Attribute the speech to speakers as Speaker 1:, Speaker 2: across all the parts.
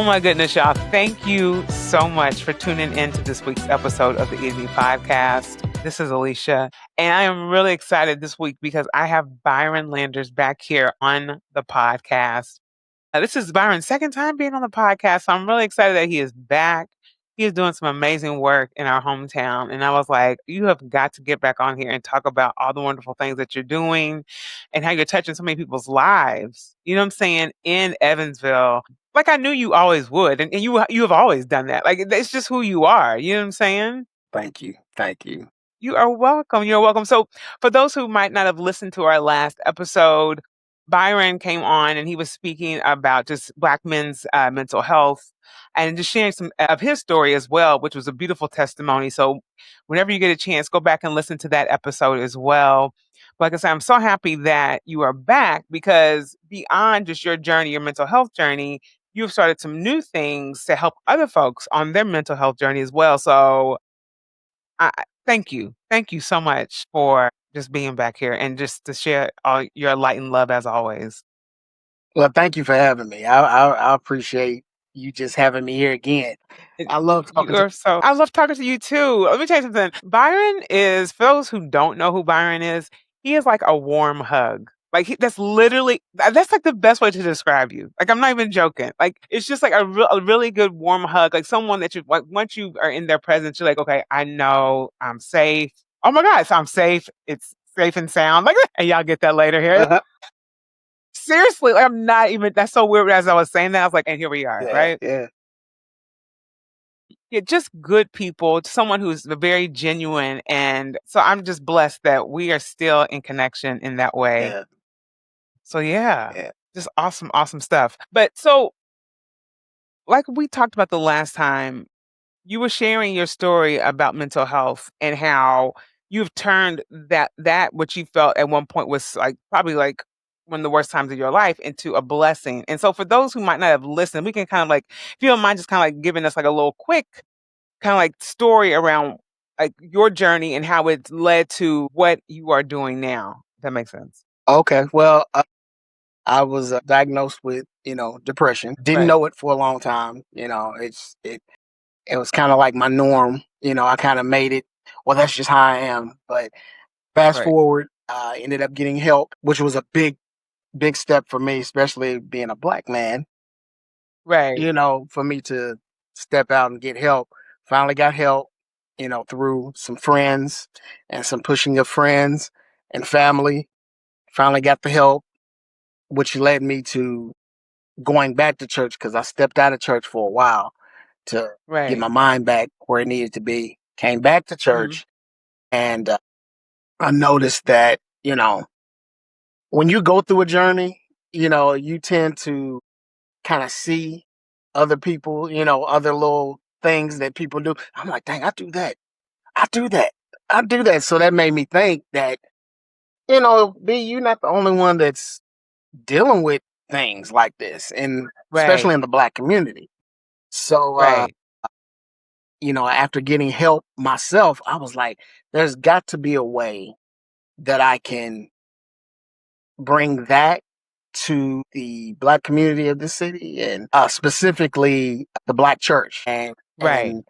Speaker 1: Oh my goodness, y'all. Thank you so much for tuning in to this week's episode of the EDV Podcast. This is Alicia, and I am really excited this week because I have Byron Landers back here on the podcast. This is Byron's second time being on the podcast, so I'm really excited that he is back. He is doing some amazing work in our hometown, and I was like, you have got to get back on here and talk about all the wonderful things that you're doing and how you're touching so many people's lives. You know what I'm saying? In Evansville, like I knew you always would, and you have always done that. Like it's just who you are. You know what I'm saying?
Speaker 2: Thank you. Thank you.
Speaker 1: You are welcome. You're welcome. So, for those who might not have listened to our last episode, Byron came on and he was speaking about just Black men's mental health and just sharing some of his story as well, which was a beautiful testimony. So, whenever you get a chance, go back and listen to that episode as well. But like I said, I'm so happy that you are back because beyond just your journey, your mental health journey, you've started some new things to help other folks on their mental health journey as well. So, thank you. Thank you so much for just being back here and just to share all your light and love as always.
Speaker 2: Well, thank you for having me. I appreciate you just having me here again. I love talking to
Speaker 1: I love talking to you too. Let me tell you something. Byron is, for those who don't know who Byron is, he is like a warm hug. Like that's literally, that's like the best way to describe you. Like I'm not even joking. Like it's just like a really good warm hug. Like someone that you like once you are in their presence, you're like, okay, I know I'm safe. Oh my God, so I'm safe. It's safe and sound. Like, and y'all get that later here. Seriously, like I'm not even. That's so weird. As I was saying that, I was like, and here we are, right?
Speaker 2: Yeah.
Speaker 1: Yeah, just good people, someone who's very genuine. And so I'm just blessed that we are still in connection in that way.
Speaker 2: Yeah.
Speaker 1: So yeah,
Speaker 2: Yeah.
Speaker 1: just awesome, awesome stuff. But so, like we talked about the last time, you were sharing your story about mental health and how you've turned that which you felt at one point was like probably like one of the worst times of your life into a blessing. And so for those who might not have listened, we can kind of like, if you don't mind just kind of like giving us like a little quick kind of like story around like your journey and how it's led to what you are doing now. If that makes sense.
Speaker 2: Okay. Well, I was diagnosed with, depression. Didn't
Speaker 1: Right.
Speaker 2: know it for a long time. It was kind of like my norm. I kind of made it. Well, that's just how I am. But fast
Speaker 1: Right.
Speaker 2: forward, ended up getting help, which was a big step for me, especially being a Black man.
Speaker 1: Right.
Speaker 2: For me to step out and get help. Finally got help, through some friends and some pushing of friends and family. Finally got the help, which led me to going back to church because I stepped out of church for a while to get my
Speaker 1: Right.
Speaker 2: mind back where it needed to be. Came back to
Speaker 1: Mhm.
Speaker 2: church and I noticed that, when you go through a journey, you tend to kind of see other people, other little things that people do. I'm like, dang, I do that. I do that. I do that. So that made me think that, B, you're not the only one that's dealing with things like this, and
Speaker 1: Right.
Speaker 2: especially in the Black community. So,
Speaker 1: Right.
Speaker 2: after getting help myself, I was like, there's got to be a way that I can bring that to the Black community of the city and specifically the Black church
Speaker 1: Right.
Speaker 2: and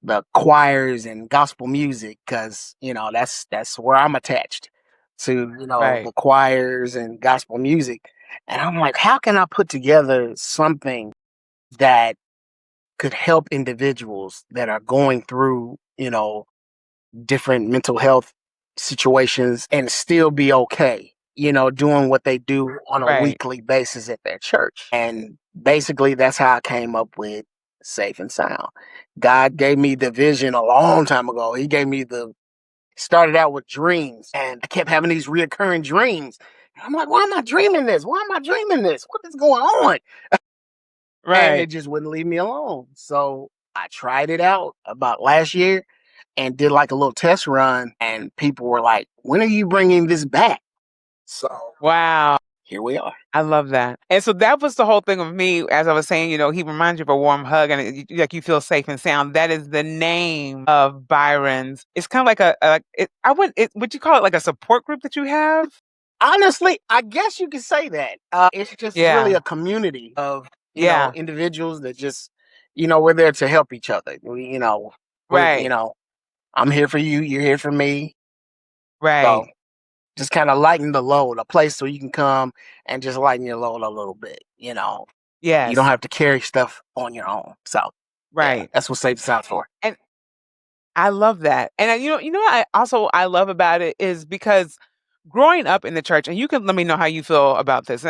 Speaker 2: the choirs and gospel music because that's where I'm attached to
Speaker 1: Right.
Speaker 2: the choirs and gospel music, and I'm like, how can I put together something that could help individuals that are going through different mental health situations and still be okay, doing what they do on a
Speaker 1: Right.
Speaker 2: weekly basis at their church. And basically, that's how I came up with Safe and Sound. God gave me the vision a long time ago. He gave me started out with dreams, and I kept having these reoccurring dreams. I'm like, why am I dreaming this? Why am I dreaming this? What is going on? And it
Speaker 1: Right.
Speaker 2: just wouldn't leave me alone. So I tried it out about last year and did like a little test run, and people were like, when are you bringing this back? So
Speaker 1: Wow.
Speaker 2: here we are.
Speaker 1: I love that. And so that was the whole thing of me, as I was saying, he reminds you of a warm hug and like you feel safe and sound. That is the name of Byron's. It's kind of like would you call it like a support group that you have?
Speaker 2: Honestly, I guess you could say that. It's just really
Speaker 1: Yeah.
Speaker 2: a community of,
Speaker 1: Yeah.
Speaker 2: individuals that just, we're there to help each other.
Speaker 1: Right.
Speaker 2: I'm here for you, you're here for me. So
Speaker 1: Right.
Speaker 2: just kind of lighten the load, a place where you can come and just lighten your load a little bit. You don't
Speaker 1: Yes.
Speaker 2: have to carry stuff on your own. So yeah,
Speaker 1: Right.
Speaker 2: that's what Safe Sounds for.
Speaker 1: And I love that. And what I love about it is because growing up in the church, and you can let me know how you feel about this.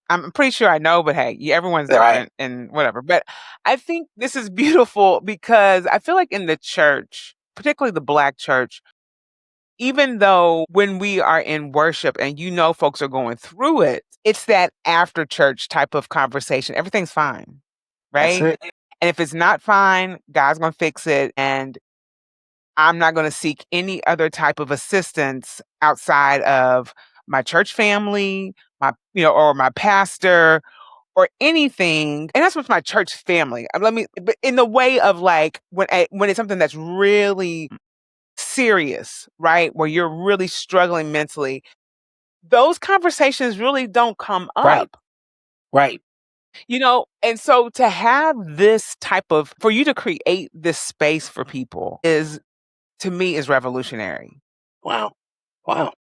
Speaker 1: I'm pretty sure I know, but hey, everyone's
Speaker 2: All right.
Speaker 1: different and whatever. But I think this is beautiful because I feel like in the church, particularly the black church, even though when we are in worship and folks are going through it, it's that after church type of conversation. Everything's fine,
Speaker 2: That's
Speaker 1: right?
Speaker 2: it.
Speaker 1: And if it's not fine, God's going to fix it. And I'm not going to seek any other type of assistance outside of my church family, or my pastor or anything. And that's with my church family. But in the way of like when it's something that's really serious, right? Where you're really struggling mentally, those conversations really don't come
Speaker 2: Right.
Speaker 1: up.
Speaker 2: Right.
Speaker 1: And so to have this type of, for you to create this space for people to me is revolutionary.
Speaker 2: Wow. Wow.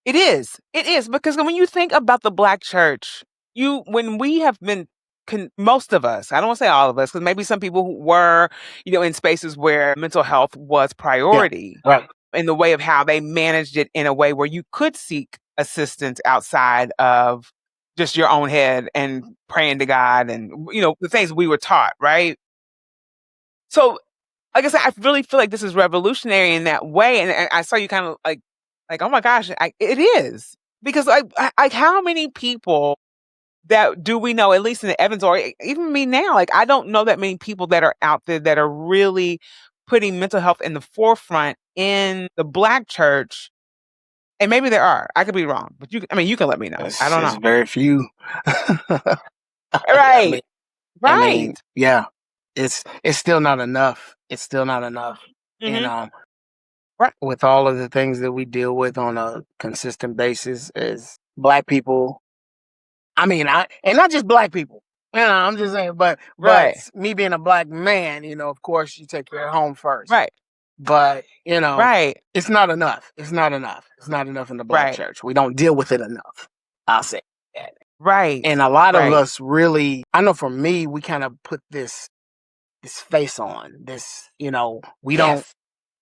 Speaker 1: It is. It is because when you think about the black church, when we have been most of us, I don't want to say all of us, because maybe some people who were, in spaces where mental health was
Speaker 2: Yeah.
Speaker 1: priority
Speaker 2: Right.
Speaker 1: in the way of how they managed it in a way where you could seek assistance outside of just your own head and praying to God and, the things we were taught, right? So like I said, I really feel like this is revolutionary in that way, and I saw you kind of like, oh my gosh, it is because like how many people that do we know, at least in the Evans or even me now, like I don't know that many people that are out there that are really putting mental health in the forefront in the black church, and maybe there are. I could be wrong, but you can let me know. I don't
Speaker 2: It's
Speaker 1: know.
Speaker 2: very few. I
Speaker 1: Right,
Speaker 2: mean,
Speaker 1: right,
Speaker 2: yeah, it's still not enough. It's still not enough. You
Speaker 1: hmm
Speaker 2: know,
Speaker 1: right,
Speaker 2: with all of the things that we deal with on a consistent basis as black people. I mean, and not just black people. I'm just saying, but
Speaker 1: right,
Speaker 2: me being a black man, of course, you take care of home first.
Speaker 1: right,
Speaker 2: But
Speaker 1: right,
Speaker 2: it's not enough. It's not enough. It's not enough in the black
Speaker 1: right,
Speaker 2: church. We don't deal with it enough. I'll say that.
Speaker 1: right,
Speaker 2: And a lot of
Speaker 1: right.
Speaker 2: us really, I know for me, we kind of put this face on this.
Speaker 1: Yes.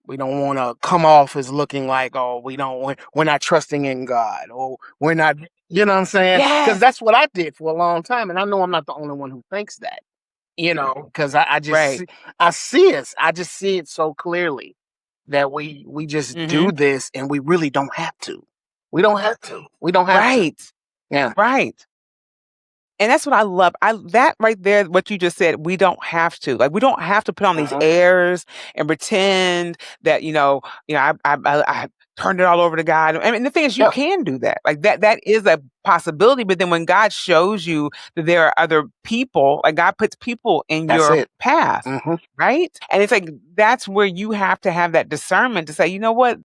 Speaker 2: We don't want to come off as looking like, oh, we're not trusting in God, or we're not, you know what I'm saying? Because
Speaker 1: Yes.
Speaker 2: that's what I did for a long time, and I know I'm not the only one who thinks that. Because I just
Speaker 1: Right.
Speaker 2: I see it. I just see it so clearly that we just do
Speaker 1: Mhm.
Speaker 2: this, and we really don't have to. We don't have to. We don't have to.
Speaker 1: Right.
Speaker 2: Yeah.
Speaker 1: Right. And that's what I love. That right there, what you just said, we don't have to. Like we don't have to put on these
Speaker 2: Uh-huh.
Speaker 1: airs and pretend that, I turned it all over to God. I mean, the thing is you
Speaker 2: Yeah.
Speaker 1: can do that. Like that is a possibility. But then when God shows you that there are other people, like God puts people in
Speaker 2: That's
Speaker 1: your
Speaker 2: it.
Speaker 1: path,
Speaker 2: Hmm.
Speaker 1: right? And it's like that's where you have to have that discernment to say, you know what?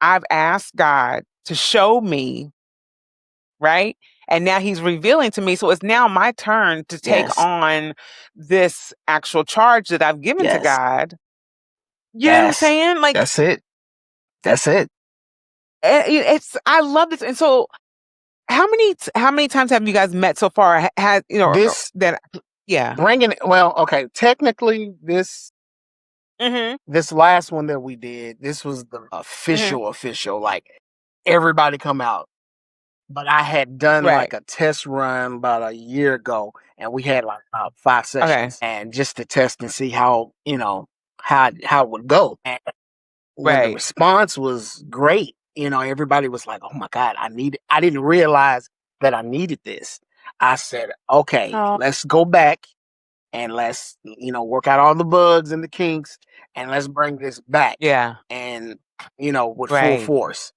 Speaker 1: I've asked God to show me, right? And now he's revealing to me. So it's now my turn to take
Speaker 2: Yes.
Speaker 1: on this actual charge that I've given to
Speaker 2: Yes.
Speaker 1: God. You know what I'm
Speaker 2: Yes.
Speaker 1: saying? Like
Speaker 2: That's it. That's it.
Speaker 1: I love this. And so how many times have you guys met so far? Had
Speaker 2: This
Speaker 1: that yeah.
Speaker 2: bringing it. Well, okay. Technically,
Speaker 1: Mhm.
Speaker 2: this last one that we did, this was the
Speaker 1: Mhm.
Speaker 2: official. Like everybody come out. But I had done
Speaker 1: Right.
Speaker 2: like a test run about a year ago, and we had like about five
Speaker 1: Okay.
Speaker 2: sessions, and just to test and see how how it would go. And when the
Speaker 1: Right.
Speaker 2: response was great, everybody was like, "Oh my God, I didn't realize that I needed this." I said, "Okay,
Speaker 1: Oh,
Speaker 2: let's go back and let's work out all the bugs and the kinks, and let's bring this back,
Speaker 1: yeah.
Speaker 2: and with full
Speaker 1: Right.
Speaker 2: force."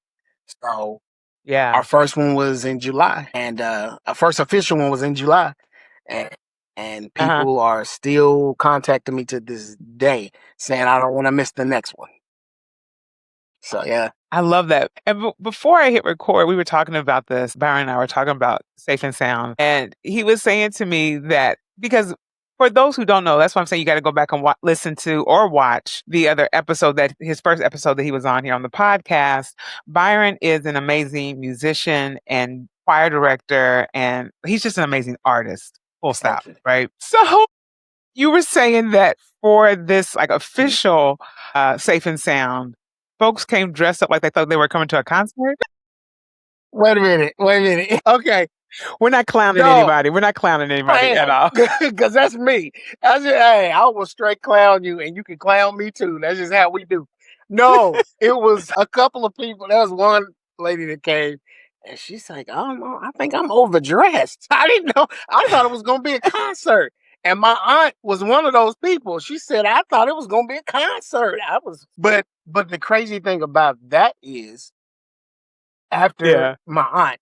Speaker 2: So our
Speaker 1: Yeah.
Speaker 2: first one was in July, and our first official one was in July, and
Speaker 1: Uh-huh.
Speaker 2: people are still contacting me to this day saying I don't want to miss the next one. So yeah,
Speaker 1: I love that. And before I hit record, we were talking about this. Byron and I were talking about safe and sound. And he was saying to me that because for those who don't know, that's why I'm saying you got to go back and listen to or watch the other episode that his first episode that he was on here on the podcast. Byron is an amazing musician and choir director, and he's just an amazing artist. Full stop.
Speaker 2: Thank you.
Speaker 1: Right. So you were saying that for this like official Safe and Sound, folks came dressed up like they thought they were coming to a concert.
Speaker 2: Wait a minute. Wait a minute. Okay.
Speaker 1: We're not clowning
Speaker 2: No,
Speaker 1: anybody. We're not clowning
Speaker 2: I
Speaker 1: anybody at
Speaker 2: am
Speaker 1: all.
Speaker 2: because that's me. Hey, I will straight clown you, and you can clown me too. That's just how we do. No, it was a couple of people. There was one lady that came, and she's like, "I don't know. I think I'm overdressed. I didn't know. I thought it was going to be a concert." And my aunt was one of those people. She said, "I thought it was going to be a concert." I was, but the crazy thing about that is, after
Speaker 1: Yeah.
Speaker 2: my aunt,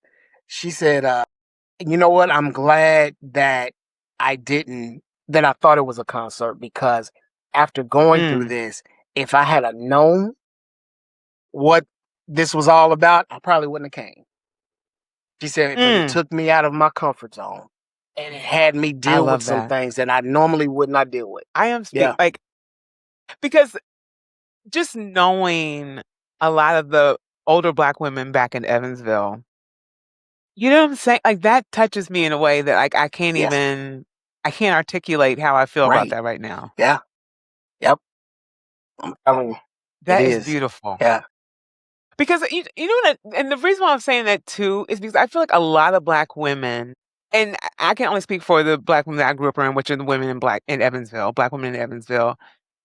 Speaker 2: she said, you know what? I'm glad that I didn't, that I thought it was a concert because after going through
Speaker 1: Mm,
Speaker 2: this, if I had a known what this was all about, I probably wouldn't have came. She said, but it
Speaker 1: mm.
Speaker 2: took me out of my comfort zone and it had me
Speaker 1: I
Speaker 2: deal with
Speaker 1: love
Speaker 2: some
Speaker 1: that.
Speaker 2: things that I normally would not deal with.
Speaker 1: I am
Speaker 2: Yeah.
Speaker 1: like because just knowing a lot of the older black women back in Evansville, you know what I'm saying? Like that touches me in a way that like
Speaker 2: Yes.
Speaker 1: I can't articulate how I feel about
Speaker 2: Right.
Speaker 1: that right now.
Speaker 2: Yeah. Yep. I'm telling you, it
Speaker 1: That is
Speaker 2: is.
Speaker 1: beautiful.
Speaker 2: Yeah.
Speaker 1: Because you know what, and the reason why I'm saying that too is because I feel like a lot of black women, and I can only speak for the black women that I grew up around, which are the women in Evansville, black women in Evansville.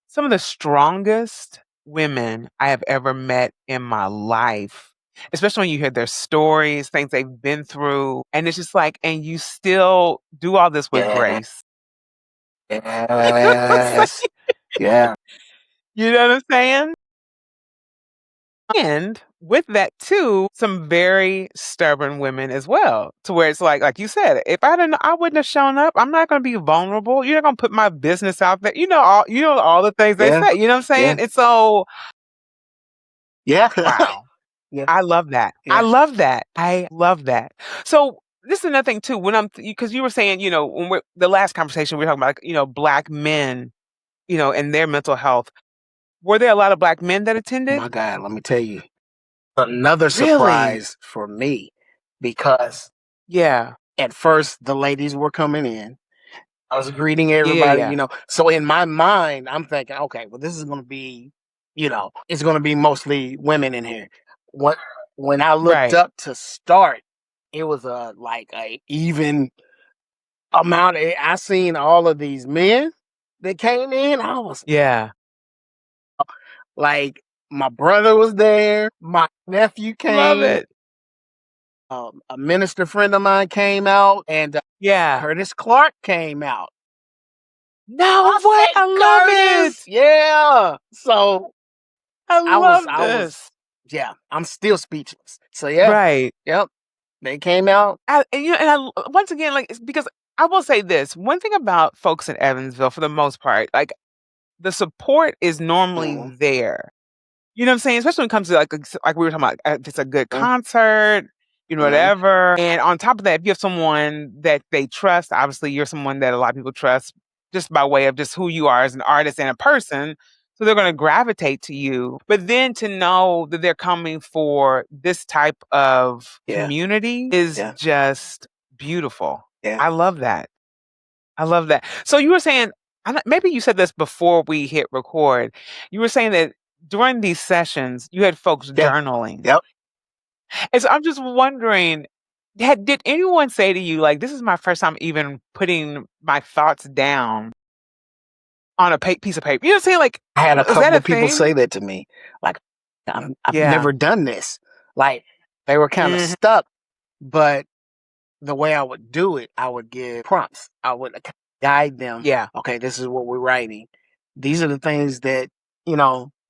Speaker 1: Some of the strongest women I have ever met in my life, especially when you hear their stories, things they've been through, and it's just like, and you still do all this with
Speaker 2: Yeah.
Speaker 1: grace. You know what I'm
Speaker 2: Yes.
Speaker 1: saying?
Speaker 2: Yeah.
Speaker 1: You know what I'm saying? And with that too, some very stubborn women as well. To where it's like you said, if I didn't, I wouldn't have shown up. I'm not going to be vulnerable. You're not going to put my business out there. You know all the things they
Speaker 2: Yeah.
Speaker 1: say. You know what I'm
Speaker 2: Yeah.
Speaker 1: saying? And so,
Speaker 2: Yeah.
Speaker 1: wow,
Speaker 2: Yeah.
Speaker 1: I love that. I
Speaker 2: Yeah.
Speaker 1: love that. I love that. So this is another thing too. When because you were saying, when we're the last conversation we were talking about, black men, and their mental health. Were there a lot of black men that attended?
Speaker 2: My God, let me tell you, another
Speaker 1: Really?
Speaker 2: surprise for me because
Speaker 1: Yeah.
Speaker 2: at first the ladies were coming in. I was greeting
Speaker 1: Yeah. Yeah.
Speaker 2: everybody,
Speaker 1: Yeah.
Speaker 2: So in my mind, I'm thinking, okay, well, this is going to be, it's going to be mostly women in here. What when I looked
Speaker 1: Right.
Speaker 2: up to start, it was a like a even amount. I seen all of these men that came in. I was
Speaker 1: Yeah.
Speaker 2: like, my brother was there, my nephew
Speaker 1: Love
Speaker 2: came,
Speaker 1: it.
Speaker 2: a minister friend of mine came out, and
Speaker 1: Yeah.
Speaker 2: Curtis Clark came out.
Speaker 1: No
Speaker 2: I
Speaker 1: way.
Speaker 2: said,
Speaker 1: I love
Speaker 2: Curtis,
Speaker 1: it.
Speaker 2: yeah. So
Speaker 1: I
Speaker 2: I was,
Speaker 1: love this.
Speaker 2: yeah. I'm still speechless. So yeah,
Speaker 1: Right.
Speaker 2: yep. They came out.
Speaker 1: Once again, like, it's because I will say this one thing about folks in Evansville, for the most part, like the support is normally
Speaker 2: Mhm,
Speaker 1: there. You know what I'm saying? Especially when it comes to like we were talking about, if it's a good
Speaker 2: mhm,
Speaker 1: concert,
Speaker 2: mhm.
Speaker 1: whatever. And on top of that, if you have someone that they trust, obviously you're someone that a lot of people trust just by way of just who you are as an artist and a person. So they're going to gravitate to you. But then to know that they're coming for this type of
Speaker 2: Yeah,
Speaker 1: community is
Speaker 2: yeah,
Speaker 1: just beautiful.
Speaker 2: yeah,
Speaker 1: I love that. I love that. So you were saying, maybe you said this before we hit record. You were saying that during these sessions, you had folks
Speaker 2: yeah,
Speaker 1: journaling.
Speaker 2: yep.
Speaker 1: And so I'm just wondering, did anyone say to you, like, this is my first time even putting my thoughts down on a piece of paper? You know what I'm saying? Like,
Speaker 2: I had a
Speaker 1: was that
Speaker 2: couple
Speaker 1: a
Speaker 2: of people
Speaker 1: thing?
Speaker 2: say that to me. Like, I've
Speaker 1: Yeah.
Speaker 2: never done this. Like, they were kind of
Speaker 1: Hmm.
Speaker 2: stuck, but the way I would do it, I would give prompts. I would guide them.
Speaker 1: Yeah.
Speaker 2: Okay, this is what we're writing. These are the things that,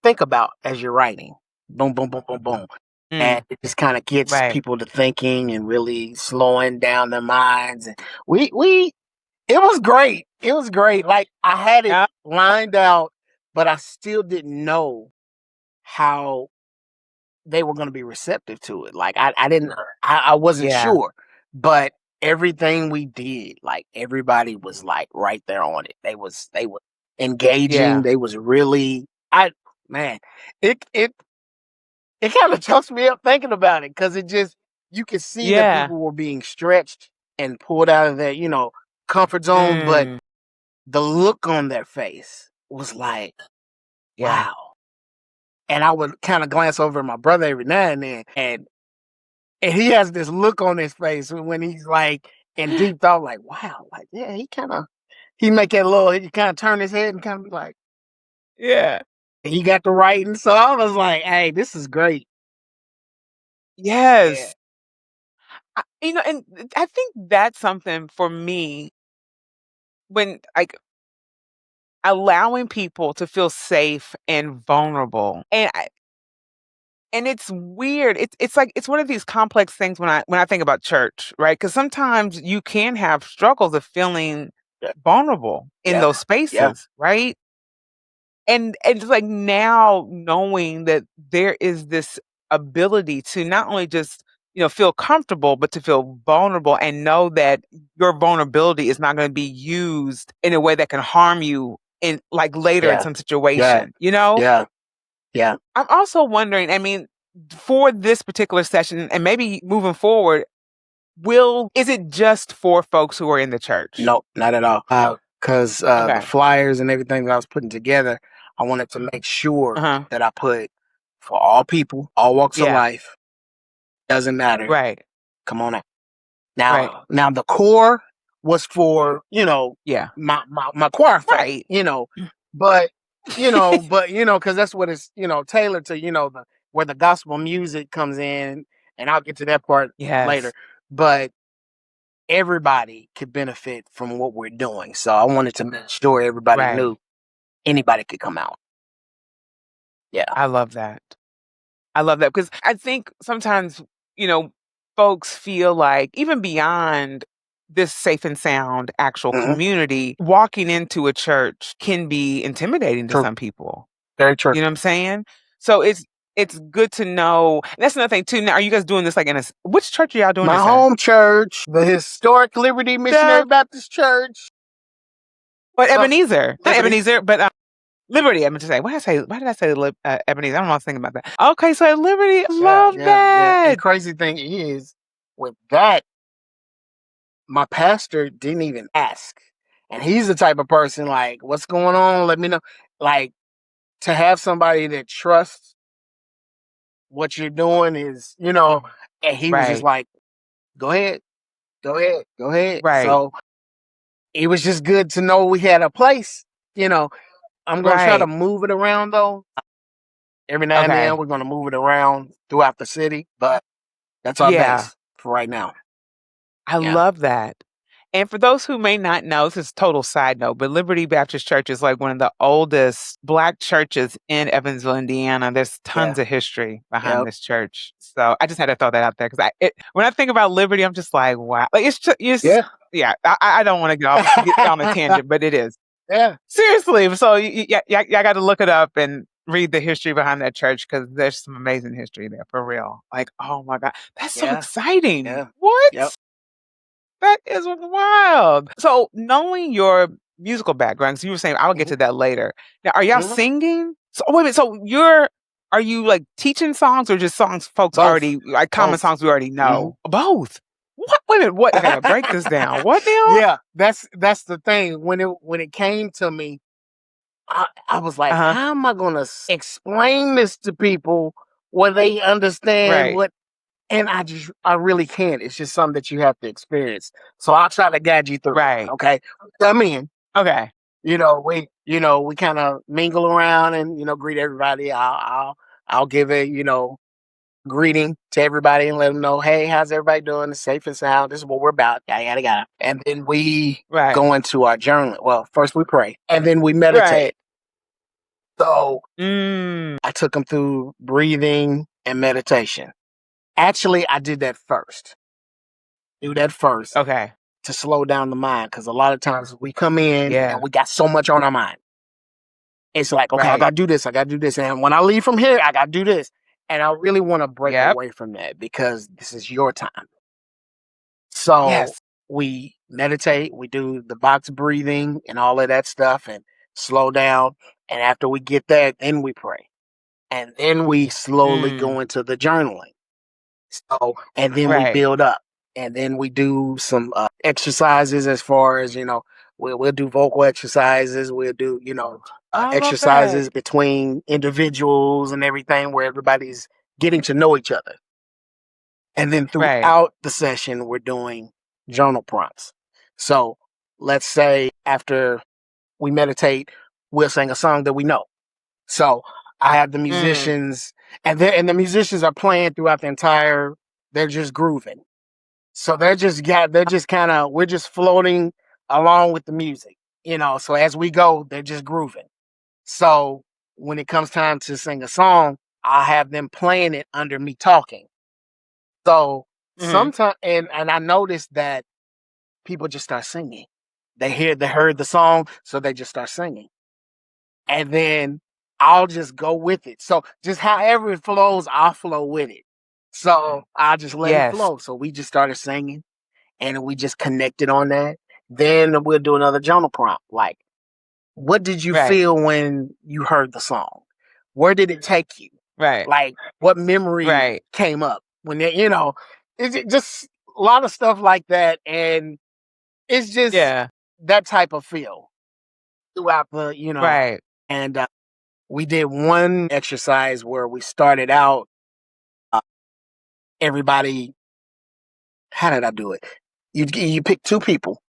Speaker 2: think about as you're writing. Boom, boom, boom, boom, boom. And
Speaker 1: Mm,
Speaker 2: it just kind of gets
Speaker 1: right.
Speaker 2: people to thinking and really slowing down their minds. And it was great. It was great. Like, I had it
Speaker 1: Yeah.
Speaker 2: lined out, but I still didn't know how they were going to be receptive to it. Like, I didn't, I wasn't
Speaker 1: Yeah.
Speaker 2: sure, but everything we did, like everybody was like right there on it. They were engaging.
Speaker 1: Yeah.
Speaker 2: They was really I man, it it kind of chokes me up thinking about it because it just you could see that
Speaker 1: Yeah.
Speaker 2: people were being stretched and pulled out of their, comfort zone, but
Speaker 1: Mm.
Speaker 2: the look on their face was like,
Speaker 1: Yeah.
Speaker 2: wow. And I would kind of glance over at my brother every now and then, and he has this look on his face when he's like in deep thought, like, wow, like, yeah, he make that little, he kind of turn his head and kind of be like,
Speaker 1: Yeah.
Speaker 2: he got the writing. So I was like, hey, this is great. Yeah.
Speaker 1: Yes. And I think that's something for me when like allowing people to feel safe and vulnerable. And it's weird. It's like it's one of these complex things when I think about church, right? Because sometimes you can have struggles of feeling
Speaker 2: Yeah.
Speaker 1: vulnerable in
Speaker 2: Yeah.
Speaker 1: those
Speaker 2: Yeah.
Speaker 1: spaces, right? And it's like now knowing that there is this ability to not only just, feel comfortable, but to feel vulnerable and know that your vulnerability is not going to be used in a way that can harm you in like later in
Speaker 2: Yeah.
Speaker 1: some
Speaker 2: Yeah.
Speaker 1: situation, you know?
Speaker 2: Yeah. Yeah.
Speaker 1: I'm also wondering, I mean, for this particular session and maybe moving forward, is it just for folks who are in the church?
Speaker 2: Nope, not at all. Because the
Speaker 1: Okay.
Speaker 2: flyers and everything that I was putting together, I wanted to make sure
Speaker 1: Uh-huh.
Speaker 2: that I put for all people, all walks of
Speaker 1: Yeah.
Speaker 2: life. Doesn't matter.
Speaker 1: Right.
Speaker 2: Come on out.
Speaker 1: Right.
Speaker 2: Now the core was for
Speaker 1: Yeah.
Speaker 2: my choir folk,
Speaker 1: Right.
Speaker 2: but because that's what it's tailored to where the gospel music comes in, and I'll get to that part later.
Speaker 1: Yes.
Speaker 2: But everybody could benefit from what we're doing. So I wanted to make sure everybody
Speaker 1: Right.
Speaker 2: knew anybody could come out. Yeah.
Speaker 1: I love that. I love that because I think sometimes, you know, folks feel like even beyond this safe and sound actual
Speaker 2: Hmm.
Speaker 1: community, walking into a church can be intimidating to
Speaker 2: True.
Speaker 1: some people.
Speaker 2: Very true.
Speaker 1: You know what I'm saying? So it's good to know. And that's another thing too. Now, are you guys doing this like which church are y'all doing
Speaker 2: My
Speaker 1: this at?
Speaker 2: home church, the historic Liberty
Speaker 1: The
Speaker 2: Missionary Baptist Church.
Speaker 1: But
Speaker 2: So
Speaker 1: Ebenezer, not
Speaker 2: Liberty.
Speaker 1: Ebenezer, but Liberty. I'm meant to say. Why did I say Ebenezer? I don't know. I was thinking about that. Okay, so at Liberty, I
Speaker 2: Yeah,
Speaker 1: love
Speaker 2: yeah, yeah. And
Speaker 1: that.
Speaker 2: crazy thing is, with that, my pastor didn't even ask. And he's the type of person like, what's going on? Let me know. Like, to have somebody that trusts what you're doing is, and he was just
Speaker 1: Right,
Speaker 2: like, go ahead, go ahead, go ahead.
Speaker 1: right,
Speaker 2: So it was just good to know we had a place. You know, I'm gonna try to
Speaker 1: right.
Speaker 2: move it around though. Every now and then
Speaker 1: Okay.
Speaker 2: we're gonna move it around throughout the city, but that's our
Speaker 1: Yeah,
Speaker 2: base for right now.
Speaker 1: I
Speaker 2: Yeah.
Speaker 1: love that. And for those who may not know, this is a total side note, but Liberty Baptist Church is like one of the oldest Black churches in Evansville, Indiana. There's
Speaker 2: Yeah.
Speaker 1: tons of history behind
Speaker 2: Yep.
Speaker 1: this church. So I just had to throw that out there because when I think about Liberty, I'm just like, wow. Like
Speaker 2: Yeah.
Speaker 1: yeah, I don't want to get on a tangent, but it is.
Speaker 2: Yeah.
Speaker 1: Seriously. So yeah, I got to look it up and read the history behind that church because there's some amazing history there for real. Like, oh my God, that's so
Speaker 2: Yeah.
Speaker 1: exciting.
Speaker 2: Yeah. Yep.
Speaker 1: What? That is wild. So knowing your musical background, so you were saying I'll get
Speaker 2: Mhm.
Speaker 1: to that later. Now, are y'all
Speaker 2: Mhm.
Speaker 1: singing? So wait a minute. So are you like teaching songs or just songs folks
Speaker 2: Both.
Speaker 1: already like common
Speaker 2: Both.
Speaker 1: songs we already
Speaker 2: Mhm.
Speaker 1: know? Both. What? Wait a minute. What? Okay, break this down. What now?
Speaker 2: Yeah, that's the thing. When it came to me, I was
Speaker 1: Uh
Speaker 2: like,
Speaker 1: huh.
Speaker 2: how am I gonna explain this to people where they understand
Speaker 1: Right.
Speaker 2: what? And I really can't. It's just something that you have to experience. So I'll try to guide you through it.
Speaker 1: Right.
Speaker 2: Okay, come in.
Speaker 1: Okay.
Speaker 2: We kind of mingle around and greet everybody. I'll give a greeting to everybody and let them know, hey, how's everybody doing? It's safe and sound. This is what we're about. Yada yada yada. And then we
Speaker 1: Right.
Speaker 2: go into our journal. Well, first we pray and then we meditate.
Speaker 1: Right.
Speaker 2: So
Speaker 1: Mm.
Speaker 2: I took them through breathing and meditation. Actually, I did that first. Do that first
Speaker 1: Okay.
Speaker 2: to slow down the mind because a lot of times we come in and
Speaker 1: Yeah.
Speaker 2: we got so much on our mind. It's like, okay, I
Speaker 1: Right.
Speaker 2: gotta do this, I gotta do this. And when I leave from here, I gotta do this. And I really want to break
Speaker 1: Yep.
Speaker 2: away from that because this is your time. So
Speaker 1: Yes.
Speaker 2: we meditate, we do the box breathing and all of that stuff and slow down. And after we get that, then we pray. And then we slowly
Speaker 1: Mm,
Speaker 2: go into the journaling. So, and then we
Speaker 1: right.
Speaker 2: build up. And then we do some exercises as far as, we'll do vocal exercises. We'll do,
Speaker 1: I love that.
Speaker 2: exercises between individuals and everything where everybody's getting to know each other. And then
Speaker 1: Right.
Speaker 2: throughout the session, we're doing journal prompts. So let's say after we meditate, we'll sing a song that we know. So I have the
Speaker 1: Mm,
Speaker 2: musicians, and the musicians are playing throughout the entire. They're just grooving. So they're just kind of we're just floating along with the music, So as we go, they're just grooving. So when it comes time to sing a song, I have them playing it under me talking. So
Speaker 1: hmm.
Speaker 2: sometimes, and I noticed that people just start singing. They heard the song, so they just start singing, and then I'll just go with it. So just however it flows, I'll flow with it. So I'll just let it
Speaker 1: Yes.
Speaker 2: flow. So we just started singing, and we just connected on that. Then we'll do another journal prompt, like, what did you
Speaker 1: Right.
Speaker 2: feel when you heard the song? Where did it take you?
Speaker 1: Right.
Speaker 2: Like, what memory
Speaker 1: Right.
Speaker 2: came up when it's just a lot of stuff like that, and it's just
Speaker 1: Yeah.
Speaker 2: that type of feel throughout
Speaker 1: Right.
Speaker 2: and we did one exercise where we started out. Uh, everybody, how did I do it? You pick two people,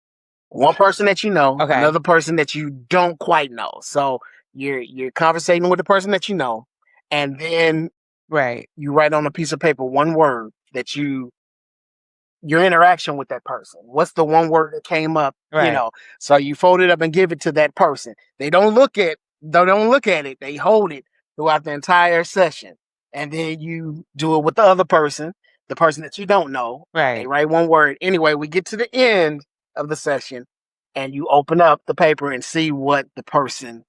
Speaker 2: one person that you know,
Speaker 1: Okay.
Speaker 2: another person that you don't quite know. So you're conversating with the person that you know, and then
Speaker 1: Right.
Speaker 2: you write on a piece of paper one word that your interaction with that person. What's the one word that came up?
Speaker 1: Right.
Speaker 2: So you fold it up and give it to that person. They don't look at it. They hold it throughout the entire session. And then you do it with the person that you don't know. They
Speaker 1: Right.
Speaker 2: write one word. Anyway, we get to the end of the session and you open up the paper and see what the person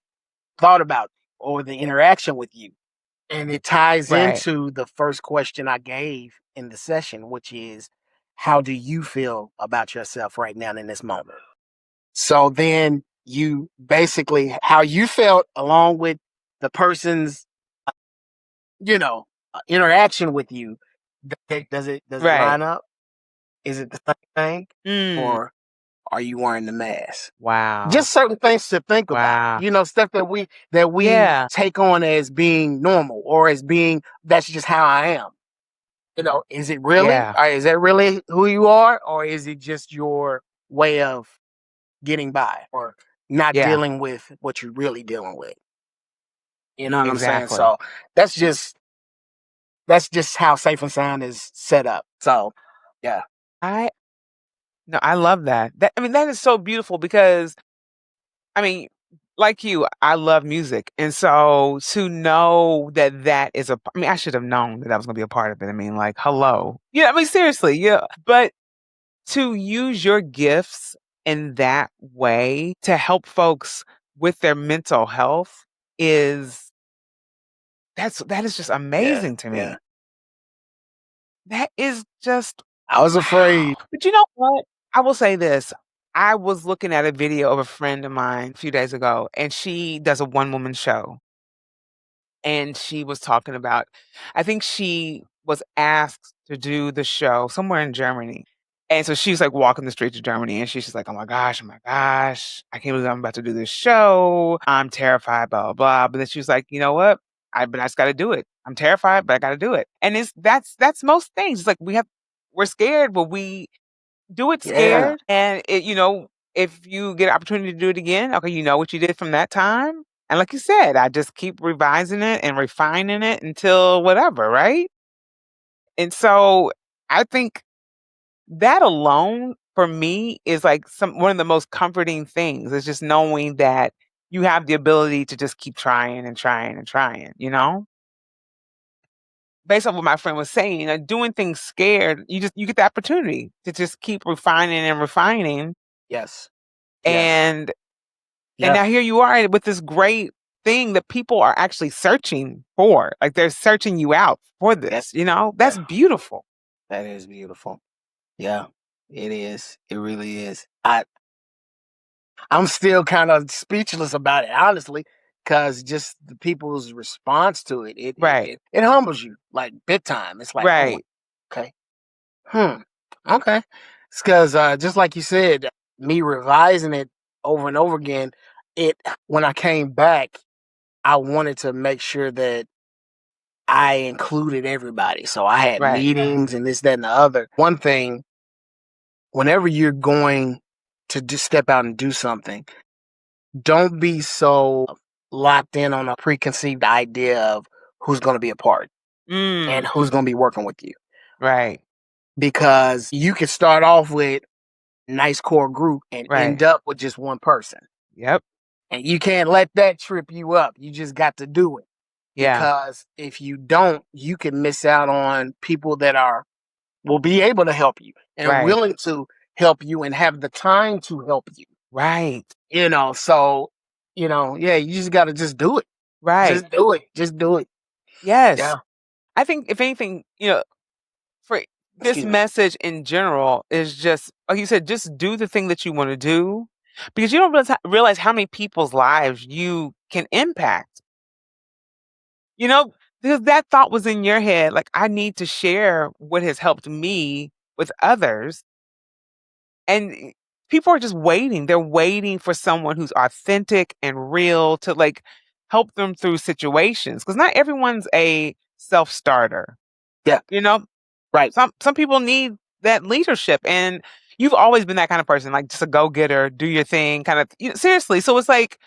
Speaker 2: thought about or the interaction with you. And it ties
Speaker 1: Right.
Speaker 2: into the first question I gave in the session, which is, how do you feel about yourself right now in this moment? So then you basically, how you felt along with the person's, you know, interaction with you, does it
Speaker 1: Right.
Speaker 2: line up? Is it the same thing?
Speaker 1: Mm.
Speaker 2: Or are you wearing the mask?
Speaker 1: Wow.
Speaker 2: Just certain things to think about,
Speaker 1: Wow.
Speaker 2: stuff that we
Speaker 1: Yeah.
Speaker 2: take on as being normal or as being that's just how I am. Is it really?
Speaker 1: Yeah.
Speaker 2: Or is that really who you are, or is it just your way of getting by, or not
Speaker 1: Yeah.
Speaker 2: dealing with what you're really dealing with? You know what I'm saying?
Speaker 1: Exactly.
Speaker 2: So that's just that's just how Safe and Sound is set up. So yeah,
Speaker 1: I no, I love that. That I mean, that is so beautiful because I mean, like you, I love music, and so to know that that is I mean, I should have known that that was gonna be a part of it. I mean, like, hello, yeah. I mean, seriously, yeah. But to use your gifts in that way to help folks with their mental health is that is just
Speaker 2: yeah,
Speaker 1: amazing to
Speaker 2: yeah.
Speaker 1: me. That is just
Speaker 2: I was
Speaker 1: wow.
Speaker 2: afraid.
Speaker 1: But you know what? I will say this. I was looking at a video of a friend of mine a few days ago, and she does a one woman show. And she was talking about, I think she was asked to do the show somewhere in Germany. And so she was like walking the streets of Germany and she's just like, oh my gosh, I can't believe I'm about to do this show. I'm terrified, blah, blah, blah. But then she was like, you know what? But I just gotta do it. I'm terrified, but I gotta do it. And that's most things. It's like we're scared, but we do it
Speaker 2: Yeah,
Speaker 1: scared. And if you get an opportunity to do it again, okay, you know what you did from that time. And like you said, I just keep revising it and refining it until whatever, right? And so I think that alone for me is like one of the most comforting things is just knowing that you have the ability to just keep trying and trying and trying, Based on what my friend was saying, doing things scared, you get the opportunity to just keep refining and refining.
Speaker 2: yes, yes,
Speaker 1: And And
Speaker 2: yeah,
Speaker 1: now here you are with this great thing that people are actually searching for. Like they're searching you out for
Speaker 2: yeah,
Speaker 1: this, That's
Speaker 2: yeah.
Speaker 1: beautiful.
Speaker 2: That is beautiful. Yeah. It is. It really is. I'm still kind of speechless about it, honestly, because just the people's response to it,
Speaker 1: Right.
Speaker 2: it humbles you like big time. It's like, oh,
Speaker 1: Right.
Speaker 2: okay, hmm, okay. It's because just like you said, me revising it over and over again, it when I came back, I wanted to make sure that I included everybody. So I had
Speaker 1: Right.
Speaker 2: meetings and this, that, and the other. One thing, whenever you're going to just step out and do something, don't be so locked in on a preconceived idea of who's going to be a part and
Speaker 1: Mm.
Speaker 2: who's going to be working with you.
Speaker 1: Right.
Speaker 2: Because you can start off with a nice core group and
Speaker 1: Right.
Speaker 2: end up with just one person.
Speaker 1: Yep.
Speaker 2: And you can't let that trip you up. You just got to do it.
Speaker 1: Yeah.
Speaker 2: Because if you don't, you can miss out on people that will be able to help you and
Speaker 1: Right.
Speaker 2: willing to help you and have the time to help you.
Speaker 1: Right.
Speaker 2: So, yeah, you just got to just do it.
Speaker 1: Right.
Speaker 2: Just do it. Just do it.
Speaker 1: Yes.
Speaker 2: Yeah.
Speaker 1: I think if anything, for this
Speaker 2: Excuse me.
Speaker 1: message in general is just like you said, just do the thing that you want to do because you don't realize how many people's lives you can impact. You know, because that thought was in your head, like I need to share what has helped me with others. And people are just waiting. They're waiting for someone who's authentic and real to like help them through situations. Because not everyone's a self-starter.
Speaker 2: Yeah.
Speaker 1: You know,
Speaker 2: Right.
Speaker 1: some people need that leadership, and you've always been that kind of person, like just a go-getter, do your thing, kind of seriously. So it's like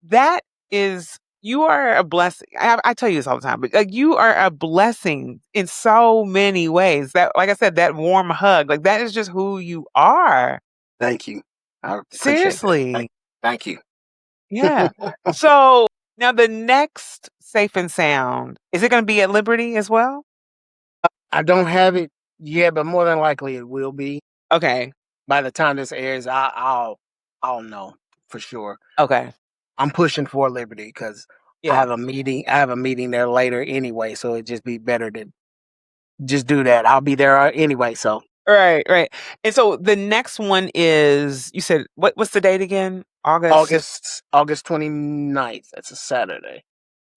Speaker 1: that is you are a blessing. I tell you this all the time, but like you are a blessing in so many ways. That, like I said, that warm hug, like that is just who you are.
Speaker 2: Thank you. I appreciate that.
Speaker 1: Seriously.
Speaker 2: Thank you.
Speaker 1: Yeah. So now the next Safe and Sound, is it going to be at Liberty as well?
Speaker 2: I don't have it yet, but more than likely it will be.
Speaker 1: Okay.
Speaker 2: By the time this airs, I'll know for sure.
Speaker 1: Okay.
Speaker 2: I'm pushing for Liberty because I
Speaker 1: Yeah.
Speaker 2: have a meeting. I have a meeting there later anyway, so it'd just be better to just do that. I'll be there anyway. So
Speaker 1: Right, right. And so the next one is you said what's the date again? August
Speaker 2: August 29th. That's a Saturday.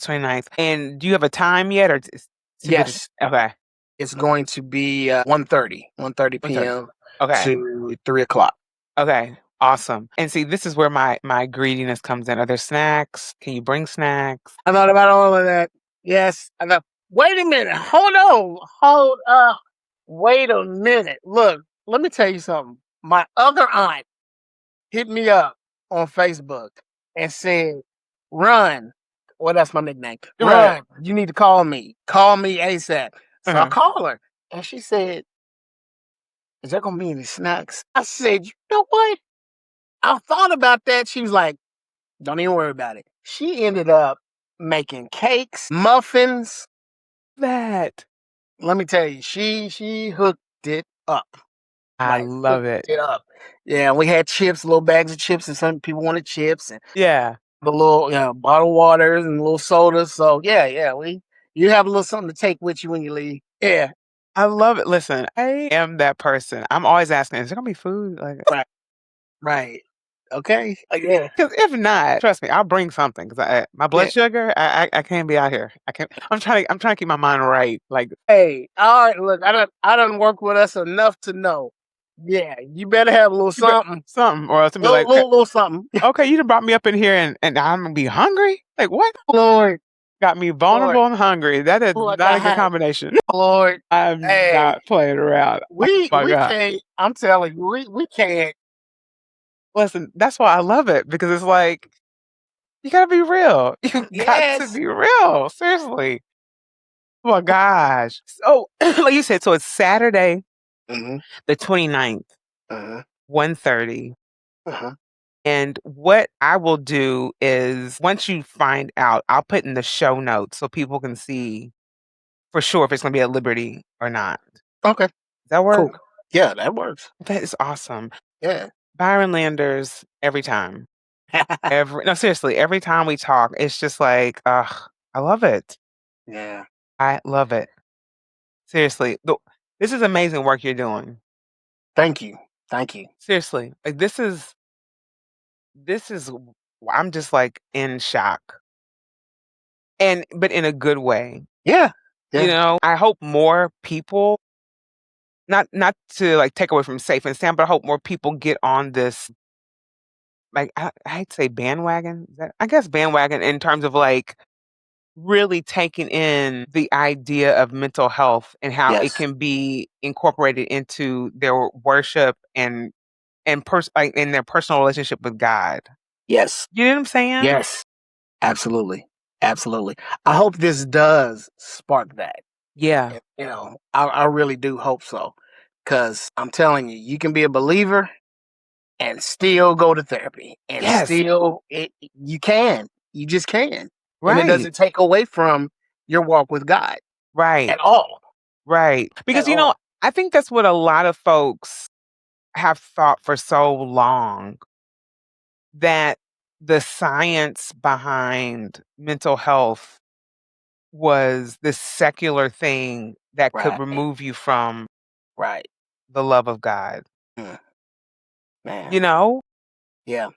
Speaker 1: 29th. And do you have a time yet or it's to be
Speaker 2: Yes,
Speaker 1: okay.
Speaker 2: it's going to be 1:30
Speaker 1: 1:30.
Speaker 2: p.m.
Speaker 1: Okay.
Speaker 2: to 3 o'clock.
Speaker 1: Okay. Awesome. And see, this is where my greediness comes in. Are there snacks? Can you bring snacks?
Speaker 2: I thought about all of that. Yes, I know. Wait a minute. Hold on. Hold up. Wait a minute. Look, let me tell you something. My other aunt hit me up on Facebook and said, Run. Well, that's my nickname.
Speaker 1: Right.
Speaker 2: Run. You need to call me. Call me ASAP. So I
Speaker 1: Uh-huh.
Speaker 2: call her and she said, Is there going to be any snacks? I said, You know what? I thought about that. She was like, Don't even worry about it. She ended up making cakes, muffins.
Speaker 1: That.
Speaker 2: Let me tell you, she hooked it up.
Speaker 1: I
Speaker 2: Like
Speaker 1: love
Speaker 2: hooked
Speaker 1: it.
Speaker 2: it up. Yeah, we had chips, little bags of chips, and some people wanted chips and
Speaker 1: Yeah.
Speaker 2: the little bottled waters and little sodas. So yeah, you have a little something to take with you when you leave. Yeah,
Speaker 1: I love it. Listen, I am that person. I'm always asking, is there gonna be food? Like,
Speaker 2: right, right. Okay, yeah,
Speaker 1: because if not, trust me, I'll bring something. Because my blood
Speaker 2: yeah.
Speaker 1: sugar, I can't be out here. I can't. I'm trying to keep my mind right. Like
Speaker 2: Hey, all right. Look, I don't work with us enough to know. Yeah, you better have a little
Speaker 1: you bet
Speaker 2: something,
Speaker 1: something, or else I'll be
Speaker 2: little
Speaker 1: like, okay,
Speaker 2: little something.
Speaker 1: okay, you done brought me up in here, and I'm gonna be hungry. Like what?
Speaker 2: Lord,
Speaker 1: Got me
Speaker 2: Lord,
Speaker 1: vulnerable and hungry. That is
Speaker 2: Lord,
Speaker 1: not a good
Speaker 2: God,
Speaker 1: combination.
Speaker 2: Lord.
Speaker 1: I'm
Speaker 2: Hey,
Speaker 1: not playing around. Oh my
Speaker 2: we
Speaker 1: god.
Speaker 2: can't. I'm telling you, we can't.
Speaker 1: Listen, that's why I love it because it's like you gotta be real. You got to
Speaker 2: Yes.
Speaker 1: be real. Seriously. Oh my gosh. So, like you said, so it's Saturday,
Speaker 2: Mm-hmm.
Speaker 1: the 29th,
Speaker 2: Uh-huh.
Speaker 1: 1:30.
Speaker 2: Uh-huh.
Speaker 1: And what I will do is once you find out, I'll put in the show notes so people can see for sure if it's going to be at Liberty or not.
Speaker 2: Okay.
Speaker 1: Does that work?
Speaker 2: Cool. Yeah, that works.
Speaker 1: That is awesome.
Speaker 2: Yeah.
Speaker 1: Byron Landers, every time. No, seriously, every time we talk, it's just like, I love it.
Speaker 2: Yeah.
Speaker 1: I love it. Seriously. This is amazing work you're doing.
Speaker 2: Thank you. Thank you.
Speaker 1: Seriously. Like this is I'm just like in shock. And but in a good way.
Speaker 2: Yeah.
Speaker 1: You
Speaker 2: Yeah.
Speaker 1: know, I hope more people not to like take away from safe and sound, but I hope more people get on this like I'd say bandwagon. I guess bandwagon in terms of like really taking in the idea of mental health and how it
Speaker 2: Yes.
Speaker 1: can be incorporated into their worship and like in their personal relationship with God.
Speaker 2: Yes.
Speaker 1: You know what I'm saying?
Speaker 2: Yes. Absolutely. Absolutely. I hope this does spark that.
Speaker 1: Yeah.
Speaker 2: I really do hope so. Because I'm telling you, you can be a believer and still go to therapy and
Speaker 1: Yes.
Speaker 2: you can. You just can. And it
Speaker 1: Right.
Speaker 2: doesn't take away from your walk with God
Speaker 1: Right.
Speaker 2: at all.
Speaker 1: Right.
Speaker 2: At
Speaker 1: Because
Speaker 2: all.
Speaker 1: I think that's what a lot of folks have thought for so long that the science behind mental health was this secular thing that could
Speaker 2: Right.
Speaker 1: remove you from
Speaker 2: Right.
Speaker 1: the love of God,
Speaker 2: Mm, man.
Speaker 1: you know?
Speaker 2: Yeah.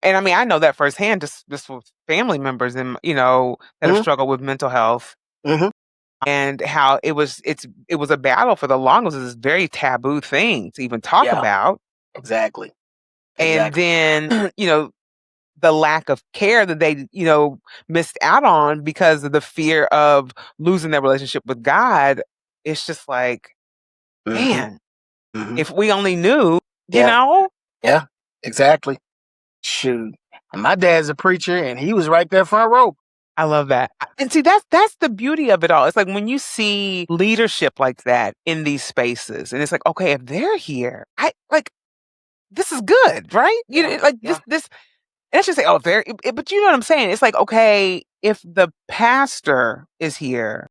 Speaker 1: And I mean, I know that firsthand just with family members and that have
Speaker 2: Hmm.
Speaker 1: struggled with mental health
Speaker 2: Hmm.
Speaker 1: and how it was a battle for the longest. It was this very taboo thing to even talk
Speaker 2: Yeah.
Speaker 1: about.
Speaker 2: Exactly.
Speaker 1: And
Speaker 2: Exactly.
Speaker 1: then, the lack of care that they, missed out on because of the fear of losing their relationship with God. It's just like,
Speaker 2: Hmm.
Speaker 1: man,
Speaker 2: Hmm.
Speaker 1: if we only knew, you
Speaker 2: Yeah.
Speaker 1: know?
Speaker 2: Yeah. Exactly. Shoot. And my dad's a preacher, and he was right there front row.
Speaker 1: I love that. And see, that's the beauty of it all. It's like when you see leadership like that in these spaces, and it's like, okay, if they're here, I like this is good, right?
Speaker 2: Yeah.
Speaker 1: Like
Speaker 2: Yeah.
Speaker 1: this. And I should say, oh, they're, but you know what I'm saying? It's like, okay, if the pastor is here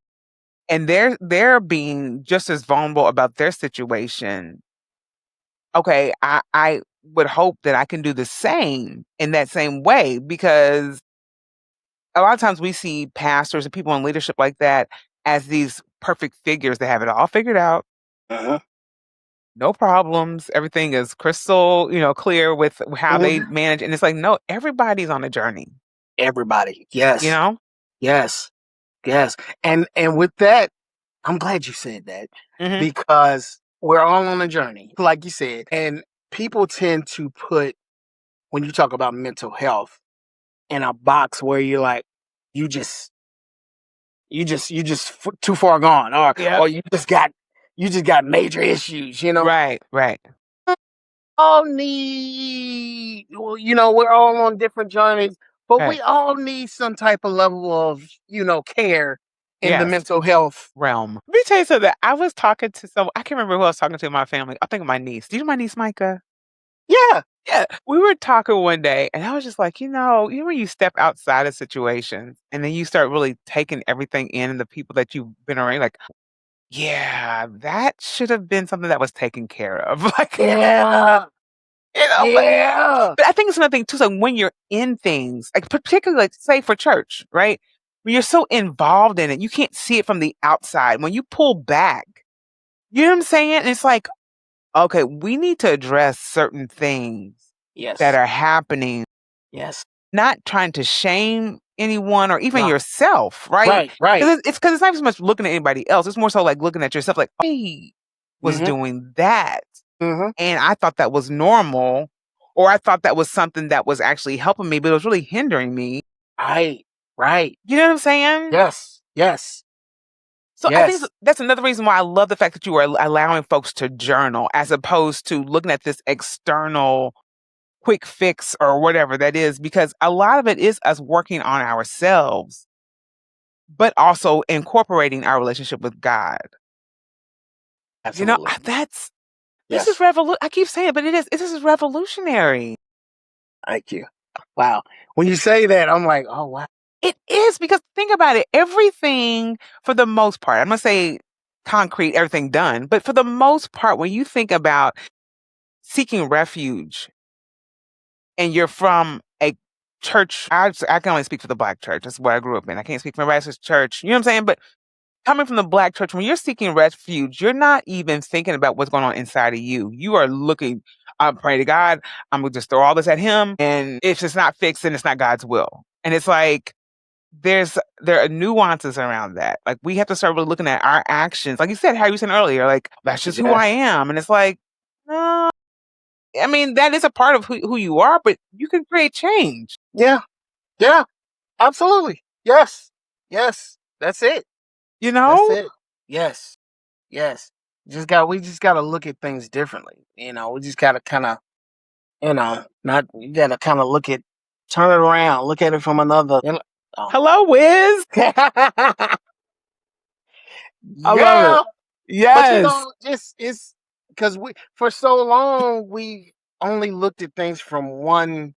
Speaker 1: and they're being just as vulnerable about their situation, okay, I would hope that I can do the same in that same way because a lot of times we see pastors and people in leadership like that as these perfect figures that have it all figured out,
Speaker 2: Uh-huh.
Speaker 1: no problems, everything is crystal, clear with how they
Speaker 2: Hmm.
Speaker 1: manage. And it's like, no, everybody's on a journey,
Speaker 2: Everybody.
Speaker 1: you
Speaker 2: Yes.
Speaker 1: know?
Speaker 2: Yes. Yes. And with that, I'm glad you said that
Speaker 1: Hmm.
Speaker 2: because we're all on a journey, like you said. And people tend to put, when you talk about mental health, in a box where you're like, you just, too far gone,
Speaker 1: Yep.
Speaker 2: or you just got major issues,
Speaker 1: Right, right,
Speaker 2: all need, well, we're all on different journeys, but
Speaker 1: right.
Speaker 2: we all need some type of level of, care in the
Speaker 1: Yes.
Speaker 2: mental health.
Speaker 1: Realm. Let me tell you something. I was talking to I can't remember who I was talking to in my family. I think my niece. Do you know my niece, Micah?
Speaker 2: Yeah.
Speaker 1: Yeah. We were talking one day and I was just like, when you step outside of situations and then you start really taking everything in and the people that you've been around, like, yeah, that should have been something that was taken care of. Like,
Speaker 2: Yeah.
Speaker 1: but
Speaker 2: Yeah.
Speaker 1: I think it's another thing too. So when you're in things, like particularly like say for church, right? When you're so involved in it, you can't see it from the outside. When you pull back, you know what I'm saying? And it's like, okay, we need to address certain things that
Speaker 2: Yes.
Speaker 1: are happening,
Speaker 2: Yes.
Speaker 1: not trying to shame anyone or even
Speaker 2: No.
Speaker 1: yourself, right?
Speaker 2: Right. Right.
Speaker 1: Because it's not so much looking at anybody else. It's more so like looking at yourself, like, I was
Speaker 2: Mm-hmm.
Speaker 1: doing that.
Speaker 2: Mm-hmm.
Speaker 1: And I thought that was normal, or I thought that was something that was actually helping me, but it was really hindering me.
Speaker 2: Right. Right.
Speaker 1: You know what I'm saying?
Speaker 2: Yes. Yes.
Speaker 1: So I think
Speaker 2: Yes.
Speaker 1: that's another reason why I love the fact that you are allowing folks to journal as opposed to looking at this external quick fix or whatever that is, because a lot of it is us working on ourselves, but also incorporating our relationship with God.
Speaker 2: Absolutely.
Speaker 1: This is
Speaker 2: Yes.
Speaker 1: I keep saying it, but this is revolutionary.
Speaker 2: Thank you. Wow. When you say that, I'm like, oh wow.
Speaker 1: It is because think about it. Everything, for the most part, I'm gonna say concrete, everything done, but for the most part, when you think about seeking refuge and you're from a church, I can only speak for the black church. That's where I grew up in. I can't speak for the rest of the church. You know what I'm saying? But coming from the Black church, when you're seeking refuge, you're not even thinking about what's going on inside of you. You are looking, I pray to God, I'm gonna just throw all this at him. And if it's not fixed, then it's not God's will. And it's like there are nuances around that. Like we have to start really looking at our actions. Like you said, how you said earlier, like that's just who I
Speaker 2: Yes.
Speaker 1: am. And it's like, uh, I mean, that is a part of who you are, but you can create change.
Speaker 2: Yeah. Yeah. Absolutely. Yes. Yes. That's it.
Speaker 1: You
Speaker 2: That's
Speaker 1: know?
Speaker 2: it. Yes. Yes. We just gotta look at things differently. We just gotta kinda, not you gotta kinda turn it around, look at it from oh.
Speaker 1: Hello, Wiz. I love it.
Speaker 2: Yeah. But
Speaker 1: Yes.
Speaker 2: just it's because we for so long we only looked at things from one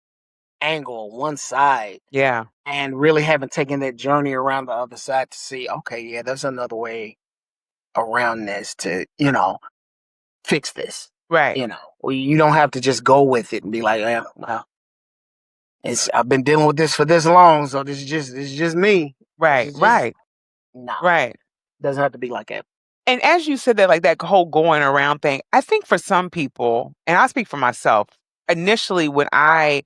Speaker 2: angle, one side,
Speaker 1: Yeah.
Speaker 2: and really haven't taken that journey around the other side to see, okay, yeah, there's another way around this to, fix this.
Speaker 1: Right.
Speaker 2: Well, you don't have to just go with it and be like, yeah, well, I've been dealing with this for this long, so this is just me. This
Speaker 1: Right.
Speaker 2: is just
Speaker 1: Right.
Speaker 2: no,
Speaker 1: Right.
Speaker 2: doesn't have to be like that.
Speaker 1: And as you said that, like that whole going around thing, I think for some people, and I speak for myself, initially when I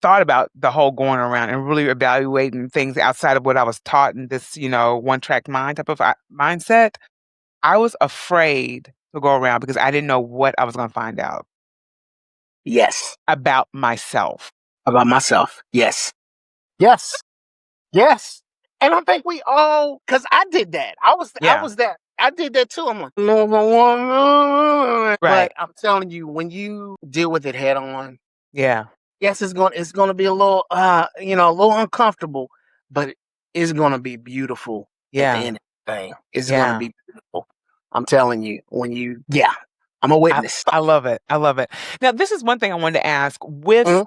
Speaker 1: thought about the whole going around and really evaluating things outside of what I was taught in this, one track mind type of mindset, I was afraid to go around because I didn't know what I was going to find out
Speaker 2: Yes,
Speaker 1: about myself.
Speaker 2: about myself. Yes, yes, yes. And I think we all, because I did that. I
Speaker 1: Yeah.
Speaker 2: was that. I did that too. I'm like, no,
Speaker 1: Right.
Speaker 2: but I'm telling you, when you deal with it head on,
Speaker 1: Yeah.
Speaker 2: yes, it's gonna be a little a little uncomfortable, but it's gonna be beautiful at the
Speaker 1: Yeah.
Speaker 2: end of the thing. It's gonna
Speaker 1: Yeah.
Speaker 2: be beautiful. I'm telling you, I'm a
Speaker 1: I,
Speaker 2: witness.
Speaker 1: I love it. I love it. Now, this is one thing I wanted to ask with
Speaker 2: Mhm.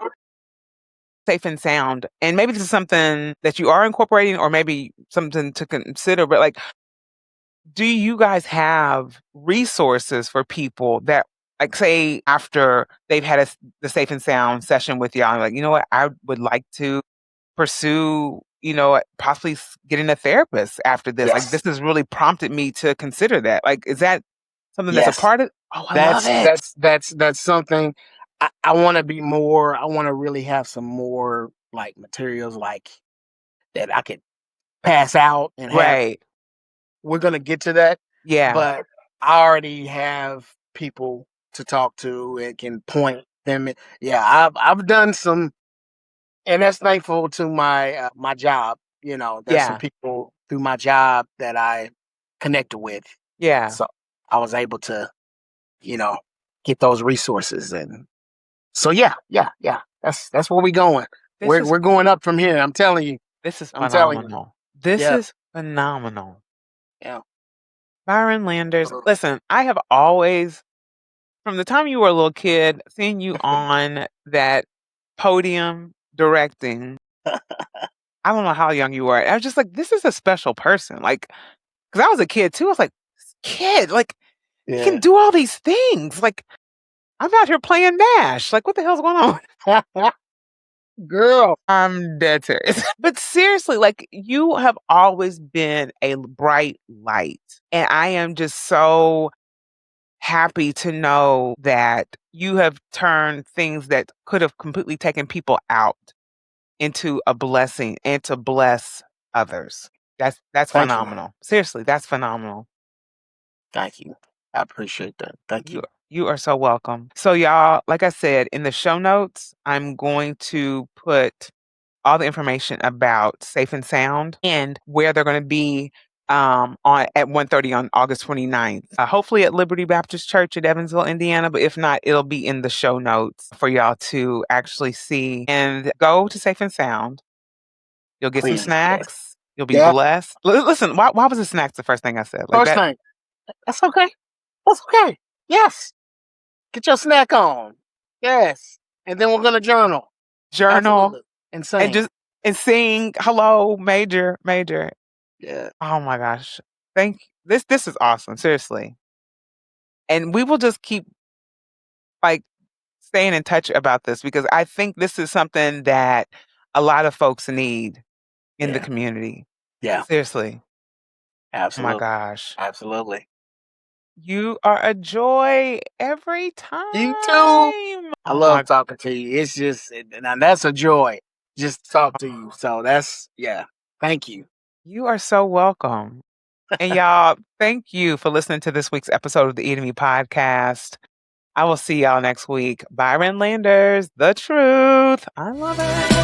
Speaker 1: Safe and Sound, and maybe this is something that you are incorporating or maybe something to consider, but like, do you guys have resources for people that, like, say, after they've had the Safe and Sound session with y'all, and like, you know what, I would like to pursue, possibly getting a therapist after this. Like,
Speaker 2: Yes.
Speaker 1: this has really prompted me to consider that. Like, is that something that's a
Speaker 2: Yes.
Speaker 1: part of? Oh, I love
Speaker 2: That's
Speaker 1: it.
Speaker 2: that's that's something I want to be more. I want to really have some more like materials like that I could pass out and have.
Speaker 1: Right.
Speaker 2: We're gonna get to that,
Speaker 1: Yeah.
Speaker 2: but I already have people to talk to and can point them. Yeah, I've done some, and that's thankful to my job. There's some
Speaker 1: Yeah.
Speaker 2: people through my job that I connected with,
Speaker 1: Yeah.
Speaker 2: so I was able to you know get those resources, and so yeah. That's where we going.
Speaker 1: This is
Speaker 2: We're going up from here. I'm telling you.
Speaker 1: this is
Speaker 2: I'm telling you.
Speaker 1: phenomenal. This
Speaker 2: Yeah,
Speaker 1: is phenomenal.
Speaker 2: yeah.
Speaker 1: Byron Landers, listen, I have always, from the time you were a little kid, seen you on that podium directing. I don't know how young you were. I was just like, this is a special person. Like, because I was a kid too. I was like, this kid, like, he can
Speaker 2: Yeah.
Speaker 1: do all these things. Like, I'm out here playing MASH. Like, what the hell's going on?
Speaker 2: Girl.
Speaker 1: I'm dead serious. But seriously, like, you have always been a bright light. And I am just so happy to know that you have turned things that could have completely taken people out into a blessing and to bless others. That's
Speaker 2: Thank you.
Speaker 1: phenomenal. Seriously, that's phenomenal.
Speaker 2: Thank you. I appreciate that. Thank
Speaker 1: You
Speaker 2: you.
Speaker 1: you are so welcome. So y'all, like I said, in the show notes, I'm going to put all the information about Safe and Sound and where they're going to be on at 1:30 on August 29th. Hopefully at Liberty Baptist Church in Evansville, Indiana, but if not, it'll be in the show notes for y'all to actually see and go to Safe and Sound. You'll get some
Speaker 2: Please. Yes.
Speaker 1: snacks. You'll be
Speaker 2: Yeah.
Speaker 1: blessed. Listen, why was the snacks the first thing I said? Like
Speaker 2: First
Speaker 1: that
Speaker 2: thing. That's okay. That's okay. Yes. Get your snack on. Yes. And then we're gonna journal.
Speaker 1: journal
Speaker 2: Absolutely. And
Speaker 1: and
Speaker 2: sing.
Speaker 1: just and sing hello, major, major.
Speaker 2: Yeah.
Speaker 1: Oh my gosh. This is awesome, seriously. And we will just keep like staying in touch about this because I think this is something that a lot of folks need in the
Speaker 2: Yeah.
Speaker 1: community.
Speaker 2: Yeah.
Speaker 1: Seriously. Oh my
Speaker 2: Absolutely.
Speaker 1: gosh.
Speaker 2: Absolutely.
Speaker 1: You are a joy every
Speaker 2: You too.
Speaker 1: time.
Speaker 2: I
Speaker 1: Oh my,
Speaker 2: love talking to you. It's just, and that's a joy just to talk to you. So that's, yeah. Thank you.
Speaker 1: you are so welcome. And y'all, thank you for listening to this week's episode of the Eat Me podcast. I will see y'all next week. Byron Landers, the truth. I love it.